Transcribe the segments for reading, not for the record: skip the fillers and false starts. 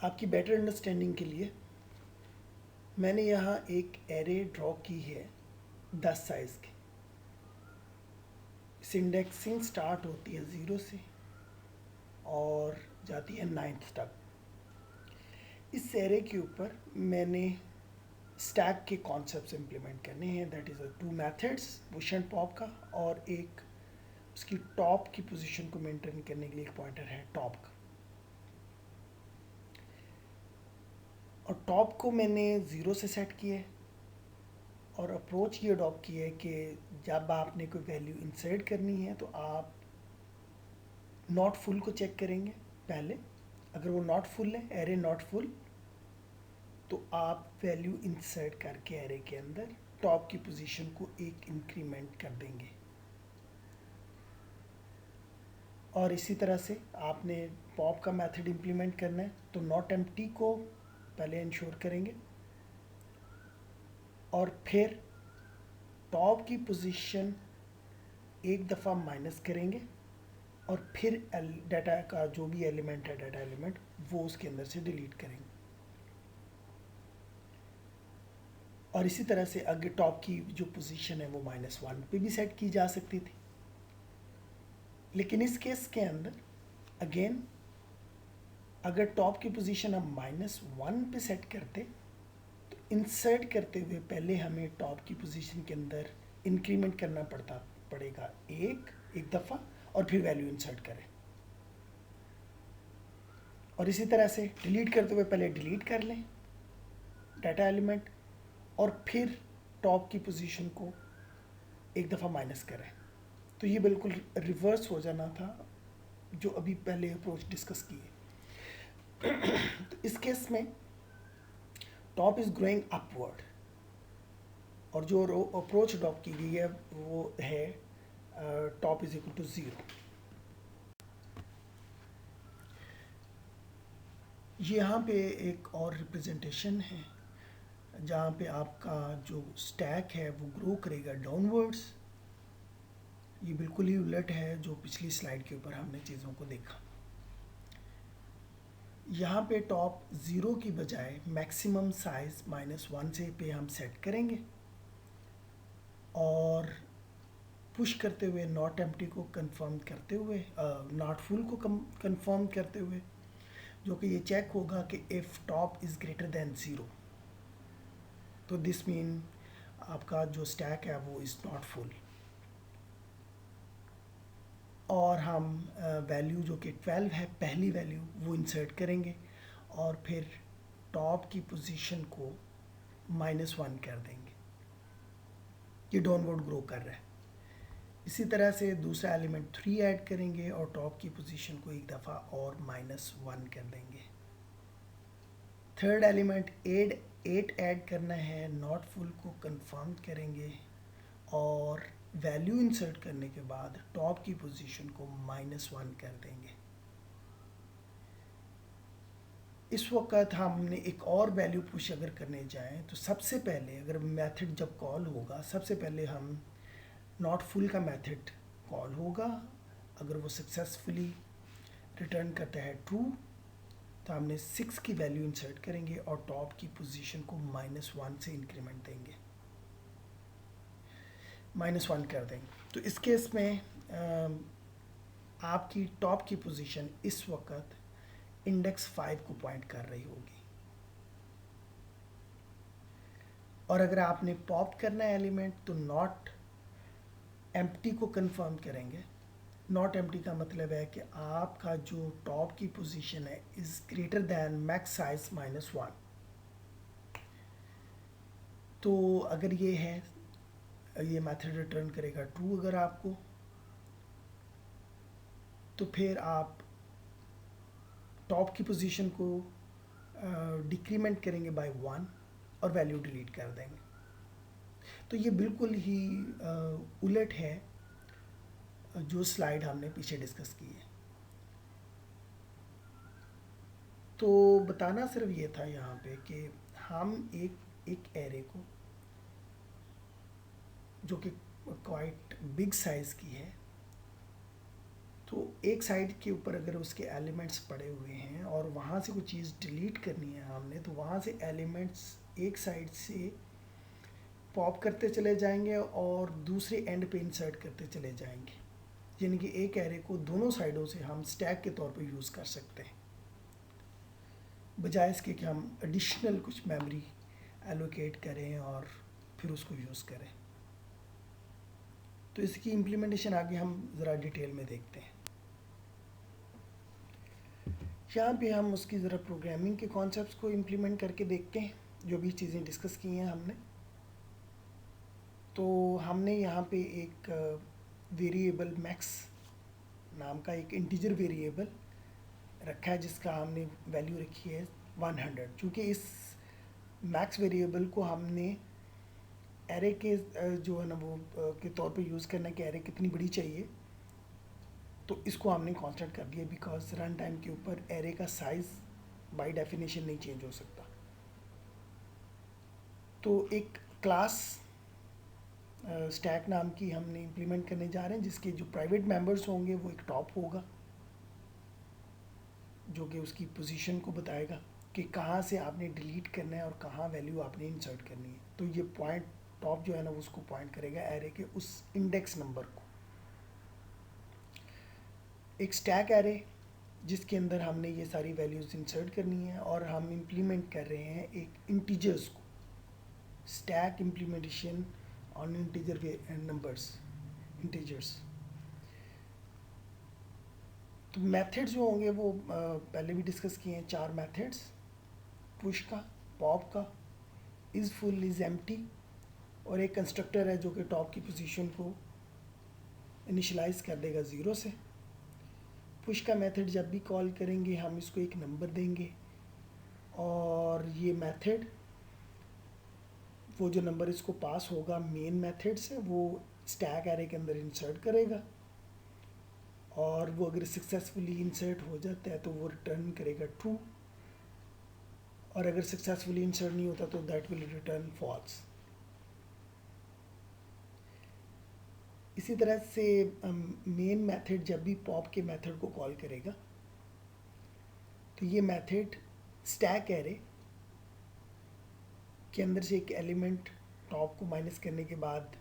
आपकी better understanding के लिए मैंने यहाँ एक एरे ड्रॉ की है 10 साइज़ की। इस इंडेक्सिंग स्टार्ट होती है 0 से और जाती है 9th तक। इस एरे के ऊपर मैंने स्टैक के कॉन्सेप्ट्स इम्प्लीमेंट करने हैं। That is 2 methods, push and pop का, और एक उसकी टॉप की पोजीशन को मेंटेन करने के लिए एक पॉइंटर है टॉप का। और टॉप को मैंने 0 से सेट किया है और अप्रोच ये अडॉप्ट की है कि जब आपने कोई वैल्यू इंसर्ट करनी है तो आप नॉट फुल को चेक करेंगे पहले। अगर वो नॉट फुल है, एरे नॉट फुल, तो आप वैल्यू इंसर्ट करके एरे के अंदर टॉप की पोजीशन को एक इंक्रीमेंट कर देंगे। और इसी तरह से आपने पॉप का मेथड इम्प्लीमेंट करना है तो नॉट एम्प्टी को पहले इंश्योर करेंगे और फिर टॉप की पोजीशन एक दफ़ा माइनस करेंगे और फिर डाटा का जो भी एलिमेंट है, डाटा एलिमेंट, वो उसके अंदर से डिलीट करेंगे। और इसी तरह से आगे टॉप की जो पोजीशन है वो -1 पे भी सेट की जा सकती थी, लेकिन इस केस के अंदर अगेन अगर टॉप की पोजीशन हम -1 पे सेट करते तो इंसर्ट करते हुए पहले हमें टॉप की पोजीशन के अंदर इंक्रीमेंट करना पड़ेगा एक दफ़ा और फिर वैल्यू इंसर्ट करें। और इसी तरह से डिलीट करते हुए पहले डिलीट कर लें डाटा एलिमेंट और फिर टॉप की पोजीशन को एक दफ़ा माइनस करें। तो ये बिल्कुल रिवर्स हो जाना था जो अभी पहले अप्रोच डिस्कस किए। तो इस केस में टॉप इज़ ग्रोइंग अपवर्ड और जो अप्रोच अडॉप्ट की गई है वो है टॉप इज इक्वल टू 0। यहाँ पे एक और रिप्रेजेंटेशन है जहाँ पे आपका जो स्टैक है वो ग्रो करेगा डाउनवर्ड्स। ये बिल्कुल ही उलट है जो पिछली स्लाइड के ऊपर हमने चीज़ों को देखा। यहाँ पे टॉप 0 की बजाय मैक्सिमम साइज -1 से पे हम सेट करेंगे और पुश करते हुए नॉट एम्प्टी को कंफर्म करते हुए, नॉट फुल को कंफर्म करते हुए, जो कि ये चेक होगा कि if top is greater than 0 तो दिस मीन आपका जो स्टैक है वो इज़ नॉट फुल। और हम वैल्यू जो कि 12 है, पहली वैल्यू, वो इंसर्ट करेंगे और फिर टॉप की पोजीशन को -1 कर देंगे। ये डाउनवर्ड ग्रो कर रहा है। इसी तरह से दूसरा एलिमेंट 3 ऐड करेंगे और टॉप की पोजीशन को एक दफ़ा और -1 कर देंगे। थर्ड एलिमेंट 8 ऐड करना है, नॉट फुल को कंफर्म करेंगे और वैल्यू इंसर्ट करने के बाद टॉप की पोजीशन को -1 कर देंगे। इस वक्त हमने एक और वैल्यू पुश अगर करने जाएं तो सबसे पहले अगर मेथड जब कॉल होगा सबसे पहले हम नॉट फुल का मेथड कॉल होगा। अगर वो सक्सेसफुली रिटर्न करता है ट्रू तो हमने 6 की वैल्यू इंसर्ट करेंगे और टॉप की पोजीशन को -1 से इंक्रीमेंट देंगे, -1 कर देंगे। तो इस केस में आपकी टॉप की पोजीशन इस वक्त इंडेक्स 5 को पॉइंट कर रही होगी। और अगर आपने पॉप करना है एलिमेंट तो नॉट एम्प्टी को कंफर्म करेंगे। नॉट एम्प्टी का मतलब है कि आपका जो टॉप की पोजीशन है is greater then max size -1। तो अगर ये है, ये मेथड रिटर्न करेगा ट्रू अगर आपको, तो फिर आप टॉप की पोजीशन को डिक्रीमेंट करेंगे बाय 1 और वैल्यू डिलीट कर देंगे। तो ये बिल्कुल ही उलट है जो स्लाइड हमने पीछे डिस्कस की है। तो बताना सिर्फ ये था यहाँ पे कि हम एक एरे को जो कि क्वाइट बिग साइज़ की है तो एक साइड के ऊपर अगर उसके एलिमेंट्स पड़े हुए हैं और वहाँ से कोई चीज़ डिलीट करनी है हमने, तो वहाँ से एलिमेंट्स एक साइड से पॉप करते चले जाएंगे और दूसरे एंड पे इंसर्ट करते चले जाएंगे, यानी कि एक एरे को दोनों साइडों से हम स्टैक के तौर पे यूज़ कर सकते हैं, बजाय इसके कि हम एडिशनल कुछ मेमोरी एलोकेट करें और फिर उसको यूज़ करें। तो इसकी इम्प्लीमेंटेशन आगे हम ज़रा डिटेल में देखते हैं। यहाँ पे हम उसकी ज़रा प्रोग्रामिंग के कॉन्सेप्ट्स को इम्प्लीमेंट करके देखते हैं, जो भी चीज़ें डिस्कस की हैं हमने। तो हमने यहाँ पे एक वेरिएबल मैक्स नाम का एक इंटीजर वेरिएबल रखा है, जिसका हमने वैल्यू रखी है 100। चूँकि इस मैक्स वेरिएबल को हमने एरे के जो है ना वो के तौर पे यूज़ करना है कि एरे कितनी बड़ी चाहिए, तो इसको हमने कांस्टेंट कर दिया, बिकॉज रन टाइम के ऊपर एरे का साइज़ बाय डेफिनेशन नहीं चेंज हो सकता। तो एक क्लास स्टैक नाम की हमने इम्प्लीमेंट करने जा रहे हैं, जिसके जो प्राइवेट मेंबर्स होंगे वो एक टॉप होगा, जो कि उसकी पोजीशन को बताएगा कि कहाँ से आपने डिलीट करना है और कहाँ वैल्यू आपने इंसर्ट करनी है। तो ये पॉइंट टॉप जो है ना उसको पॉइंट करेगा एरे के उस इंडेक्स नंबर को। एक स्टैक एरे जिसके अंदर हमने ये सारी वैल्यूज़ इंसर्ट करनी है, और हम इम्प्लीमेंट कर रहे हैं एक इंटीजर्स को, stack implementation on integer numbers, integers. तो मेथड्स जो होंगे वो पहले भी डिस्कस किए हैं, 4 मेथड्स, पुश का, पॉप का, इज़ फुल, इज़ एम्प्टी, और एक कंस्ट्रक्टर है जो कि टॉप की पोजीशन को इनिशियलाइज कर देगा 0 से। पुश का मेथड जब भी कॉल करेंगे हम इसको एक नंबर देंगे, और ये मेथड वो जो नंबर इसको पास होगा मेन मेथड से वो स्टैक एरे के अंदर इंसर्ट करेगा, और वो अगर सक्सेसफुली इंसर्ट हो जाता है तो वो रिटर्न करेगा ट्रू, और अगर सक्सेसफुली इंसर्ट नहीं होता तो दैट विल रिटर्न फॉल्स। इसी तरह से मेन मेथड जब भी पॉप के मेथड को कॉल करेगा तो ये मेथड स्टैक एरे के अंदर से एक एलिमेंट टॉप को माइनस करने के बाद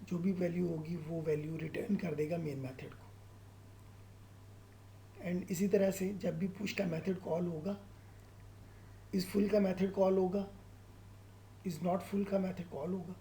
जो भी वैल्यू होगी वो वैल्यू रिटर्न कर देगा मेन मेथड को। एंड इसी तरह से जब भी पुश का मेथड कॉल होगा, इस फुल का मेथड कॉल होगा, इज़ नॉट फुल का मेथड कॉल होगा,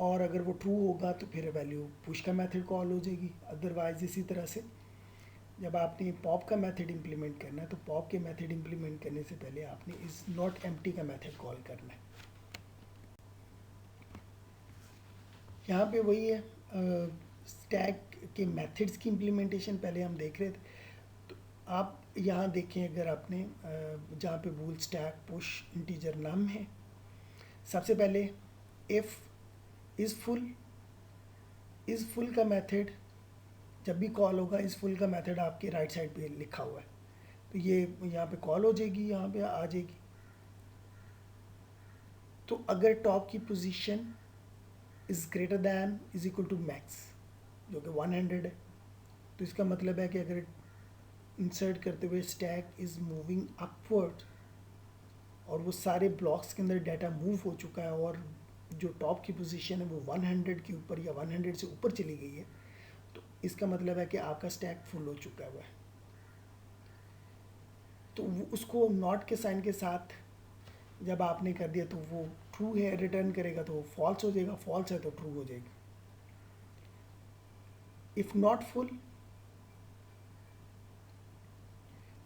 और अगर वो ट्रू होगा तो फिर वैल्यू पुश का मेथड कॉल हो जाएगी। अदरवाइज इसी तरह से जब आपने पॉप का मेथड इंप्लीमेंट करना है तो पॉप के मेथड इंप्लीमेंट करने से पहले आपने इज़ नॉट एम्प्टी का मेथड कॉल करना है। यहाँ पे वही है, स्टैक के मेथड्स की इम्प्लीमेंटेशन पहले हम देख रहे थे। तो आप यहाँ देखें, अगर आपने जहाँ पे बूल स्टैक पुश इंटीजर नम है, सबसे पहले इफ़ इज़ फुल का मेथड जब भी कॉल होगा, इस फुल का मेथड आपके राइट साइड पे लिखा हुआ है, तो ये यहाँ पे कॉल हो जाएगी, यहाँ पे आ जाएगी। तो अगर टॉप की position is greater than is equal to max जो कि 100 है, तो इसका मतलब है कि अगर इंसर्ट करते हुए स्टैक इज़ मूविंग अपवर्ड और वो सारे ब्लॉक्स के अंदर डाटा मूव हो चुका है और जो टॉप की पोजीशन है वो 100 के ऊपर या 100 से ऊपर चली गई है, तो इसका मतलब है कि आपका स्टैक फुल हो चुका हुआ है। तो वो उसको नॉट के साइन के साथ जब आपने कर दिया तो वो ट्रू है रिटर्न करेगा, तो फॉल्स हो जाएगा, फॉल्स है तो ट्रू हो जाएगा। इफ़ नॉट फुल,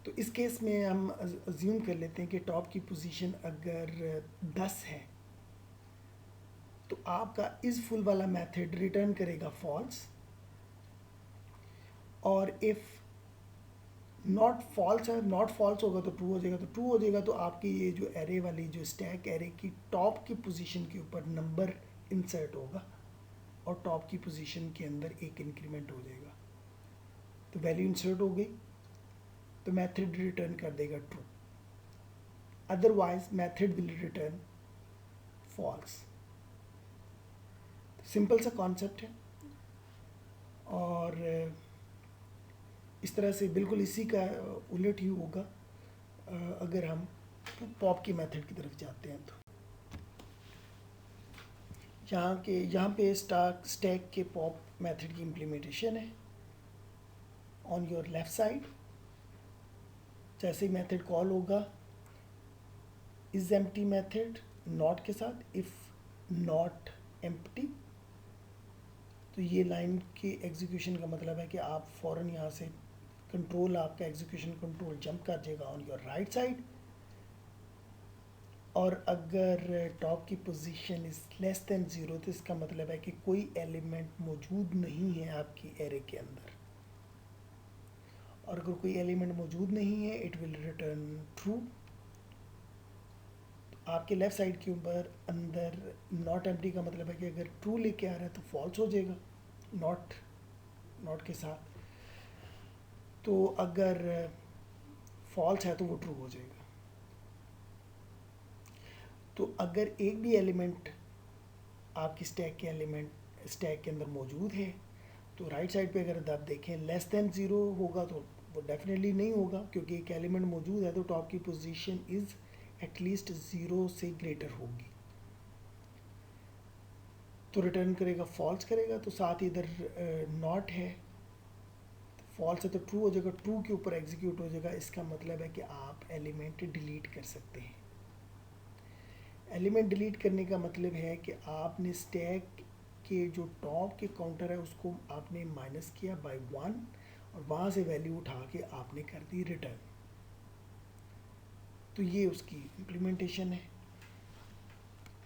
तो इस केस में हम अज्यूम कर लेते हैं कि टॉप की पोजीशन अगर 10 है तो आपका इज़ फुल वाला मेथड रिटर्न करेगा फॉल्स, और इफ़ नॉट फॉल्स है, नॉट फॉल्स होगा तो ट्रू हो जाएगा, तो ट्रू हो जाएगा तो आपकी ये जो एरे वाली जो स्टैक एरे की टॉप की पोजीशन के ऊपर नंबर इंसर्ट होगा और टॉप की पोजीशन के अंदर एक इंक्रीमेंट हो जाएगा, तो वैल्यू इंसर्ट हो गई तो मेथड रिटर्न कर देगा true, otherwise method will return false. Simple सा कॉन्सेप्ट है और इस तरह से बिल्कुल इसी का उलट ही होगा अगर हम पॉप की मेथड की तरफ जाते हैं। तो यहाँ पे स्टैक के पॉप मेथड की इम्प्लीमेंटेशन है ऑन योर लेफ्ट साइड। जैसे ही मेथड कॉल होगा इज एम्प्टी मेथड नॉट के साथ, इफ़ नॉट एम्प्टी, तो ये लाइन के एग्जीक्यूशन का मतलब है कि आप फ़ौरन यहाँ से कंट्रोल, आपका एग्जीक्यूशन कंट्रोल जंप कर जाएगा ऑन योर राइट साइड। और अगर टॉप की पोजीशन इज़ लेस देन 0 तो इसका मतलब है कि कोई एलिमेंट मौजूद नहीं है आपकी एरे के अंदर। और अगर कोई एलिमेंट मौजूद नहीं है इट विल रिटर्न ट्रू। आपके लेफ़्ट साइड के ऊपर अंदर नॉट एम्प्टी का मतलब है कि अगर ट्रू लेके आ रहा है तो फॉल्स हो जाएगा नॉट के साथ। तो अगर फॉल्स है तो वो ट्रू हो जाएगा। तो अगर एक भी एलिमेंट आपकी स्टैक के अंदर मौजूद है तो राइट साइड पे अगर आप देखें लेस देन 0 होगा तो वो डेफिनेटली नहीं होगा, क्योंकि एक एलिमेंट मौजूद है तो टॉप की पोजीशन इज़ एटलीस्ट 0 से ग्रेटर होगी, तो रिटर्न करेगा फॉल्स करेगा। तो साथ ही इधर नॉट है, फॉल्स है तो ट्रू हो जाएगा, ट्रू के ऊपर एग्जीक्यूट हो जाएगा। इसका मतलब है कि आप एलिमेंट डिलीट कर सकते हैं। एलिमेंट डिलीट करने का मतलब है कि आपने स्टैक के जो टॉप के काउंटर है उसको आपने माइनस किया बाय 1 और वहाँ से वैल्यू उठा के आपने कर दी रिटर्न। तो ये उसकी इम्प्लीमेंटेशन है।